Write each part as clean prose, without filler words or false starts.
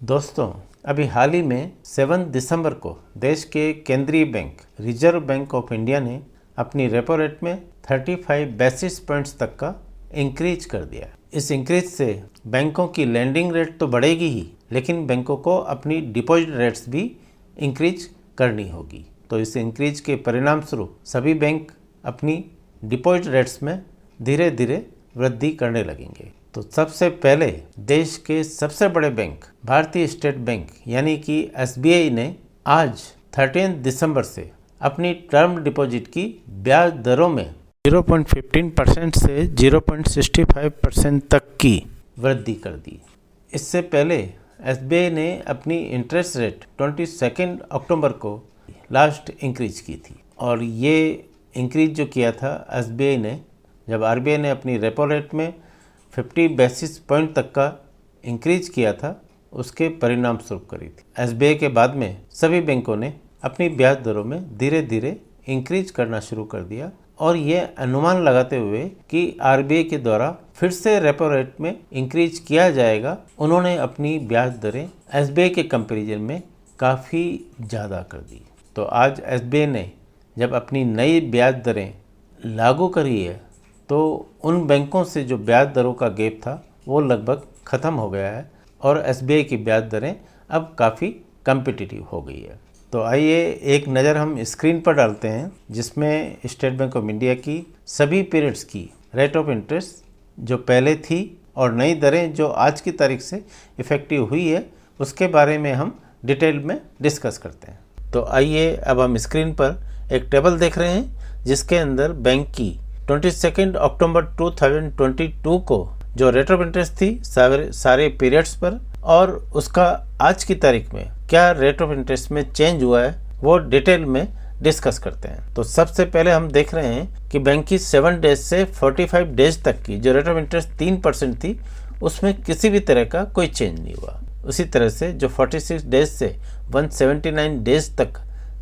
दोस्तों, अभी हाल ही में 7 दिसंबर को देश के केंद्रीय bank reserve bank of India ने अपनी रेपो रेट में 35 बेसिस पॉइंट्स तक का इंक्रीज कर दिया। इस इंक्रीज से बैंकों की लैंडिंग रेट तो बढ़ेगी ही, लेकिन बैंकों को अपनी डिपॉजिट रेट्स भी इंक्रीज करनी होगी। तो इस इंक्रीज के परिणाम स्वरूप सभी बैंक अपनी डिपॉजिट रेट्स में धीरे धीरे वृद्धि करने लगेंगे। तो सबसे पहले देश के सबसे बड़े बैंक भारतीय स्टेट बैंक यानी कि SBI ने आज 13 दिसंबर से अपनी टर्म डिपॉजिट की ब्याज दरों में 0.15% से 0.65% तक की वृद्धि कर दी। इससे पहले SBI ने अपनी इंटरेस्ट रेट 22 अक्टूबर को लास्ट इंक्रीज की थी, और ये इंक्रीज जो किया था SBI ने, जब RBI ने अपनी रेपो रेट में 50 बेसिस पॉइंट तक का इंक्रीज किया था, उसके परिणाम स्वरूप करी थी। SBI के बाद में सभी बैंकों ने अपनी ब्याज दरों में धीरे धीरे इंक्रीज करना शुरू कर दिया, और ये अनुमान लगाते हुए कि RBI के द्वारा फिर से रेपो रेट में इंक्रीज किया जाएगा, उन्होंने अपनी ब्याज दरें SBI के कंपैरिजन में काफ़ी ज़्यादा कर दी। तो आज SBI ने जब अपनी नई ब्याज दरें लागू करी है, तो उन बैंकों से जो ब्याज दरों का गैप था वो लगभग ख़त्म हो गया है, और SBI की ब्याज दरें अब काफ़ी कम्पिटिटिव हो गई है। तो आइए एक नज़र हम स्क्रीन पर डालते हैं, जिसमें स्टेट बैंक ऑफ इंडिया की सभी पीरियड्स की रेट ऑफ इंटरेस्ट जो पहले थी और नई दरें जो आज की तारीख से इफ़ेक्टिव हुई है, उसके बारे में हम डिटेल में डिस्कस करते हैं। तो आइए अब हम स्क्रीन पर एक टेबल देख रहे हैं, जिसके अंदर बैंक की 22 अक्टूबर 2022 को जो रेट ऑफ इंटरेस्ट थी सारे पीरियड्स पर, और उसका आज की तारीख में क्या रेट ऑफ इंटरेस्ट में चेंज हुआ है, वो डिटेल में डिस्कस करते हैं। तो सबसे पहले हम देख रहे हैं कि बैंक की 7 डेज से 45 डेज तक की जो रेट ऑफ इंटरेस्ट 3% थी, उसमें किसी भी तरह का कोई चेंज नहीं हुआ। उसी तरह से जो 46 डेज से 179 डेज तक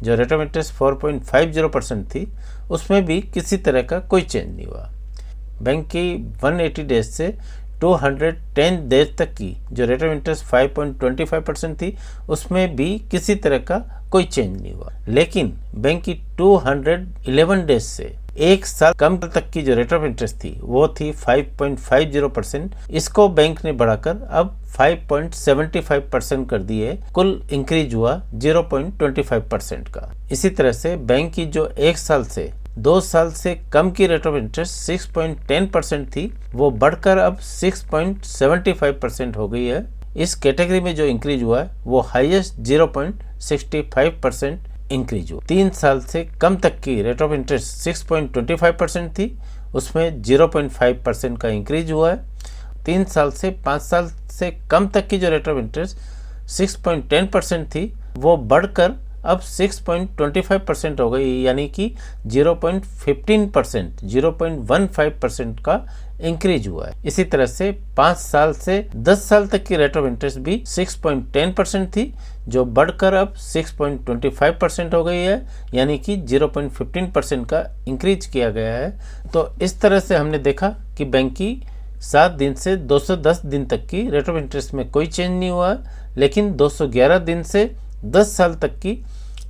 जो रेट ऑफ इंटरेस्ट 4.50% थी, उसमें भी किसी तरह का कोई चेंज नहीं हुआ। बैंक की 180 डेज से 210 डेज तक की जो रेट ऑफ इंटरेस्ट 5.25% थी, उसमें भी किसी तरह का कोई चेंज नहीं हुआ। लेकिन बैंक की 211 डेज से एक साल कम तक की जो रेट ऑफ इंटरेस्ट थी, वो थी 5.50%। इसको बैंक ने बढ़ाकर अब 5.75% कर दी है। कुल इंक्रीज हुआ 0.25% का। इसी तरह से बैंक की जो एक साल से 2 साल से कम की रेट ऑफ इंटरेस्ट 6.10% थी, वो बढ़कर अब 6.75% हो गई है। इस कैटेगरी में जो इंक्रीज हुआ है वो हाईएस्ट 0.65% इंक्रीज हुआ। 3 साल से कम तक की रेट ऑफ इंटरेस्ट 6.25% थी, उसमें 0.5% का इंक्रीज हुआ है। 3 साल से 5 साल से कम तक की जो रेट ऑफ इंटरेस्ट 6.10% थी, वो बढ़कर अब 6.25% हो गई, यानी कि 0.15% का इंक्रीज हुआ है। इसी तरह से 5 साल से 10 साल तक की रेट ऑफ इंटरेस्ट भी 6.10% थी, जो बढ़कर अब 6.25% हो गई है, यानी कि 0.15% का इंक्रीज किया गया है। तो इस तरह से हमने देखा कि बैंक की 7 दिन से 210 दिन तक की रेट ऑफ इंटरेस्ट में कोई चेंज नहीं हुआ, लेकिन 211 दिन से 10 साल तक की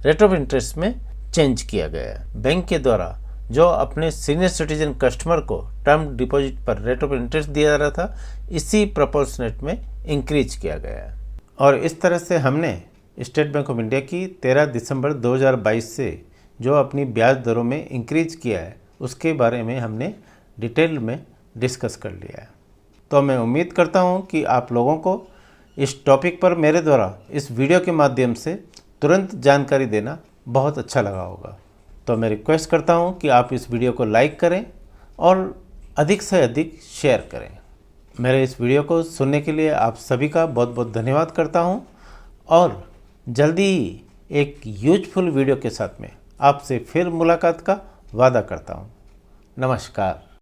रेट ऑफ इंटरेस्ट में चेंज किया गया है। बैंक के द्वारा जो अपने सीनियर सिटीजन कस्टमर को टर्म डिपॉजिट पर रेट ऑफ इंटरेस्ट दिया जा रहा था, इसी प्रोपोर्शनेट में इंक्रीज किया गया है। और इस तरह से हमने स्टेट बैंक ऑफ इंडिया की 13 दिसंबर 2022 से जो अपनी ब्याज दरों में इंक्रीज किया है, उसके बारे में हमने डिटेल में डिस्कस कर लिया है। तो मैं उम्मीद करता हूँ कि आप लोगों को इस टॉपिक पर मेरे द्वारा इस वीडियो के माध्यम से तुरंत जानकारी देना बहुत अच्छा लगा होगा। तो मैं रिक्वेस्ट करता हूँ कि आप इस वीडियो को लाइक करें और अधिक से अधिक शेयर करें। मेरे इस वीडियो को सुनने के लिए आप सभी का बहुत बहुत धन्यवाद करता हूँ, और जल्दी ही एक यूजफुल वीडियो के साथ में आपसे फिर मुलाकात का वादा करता हूँ। नमस्कार।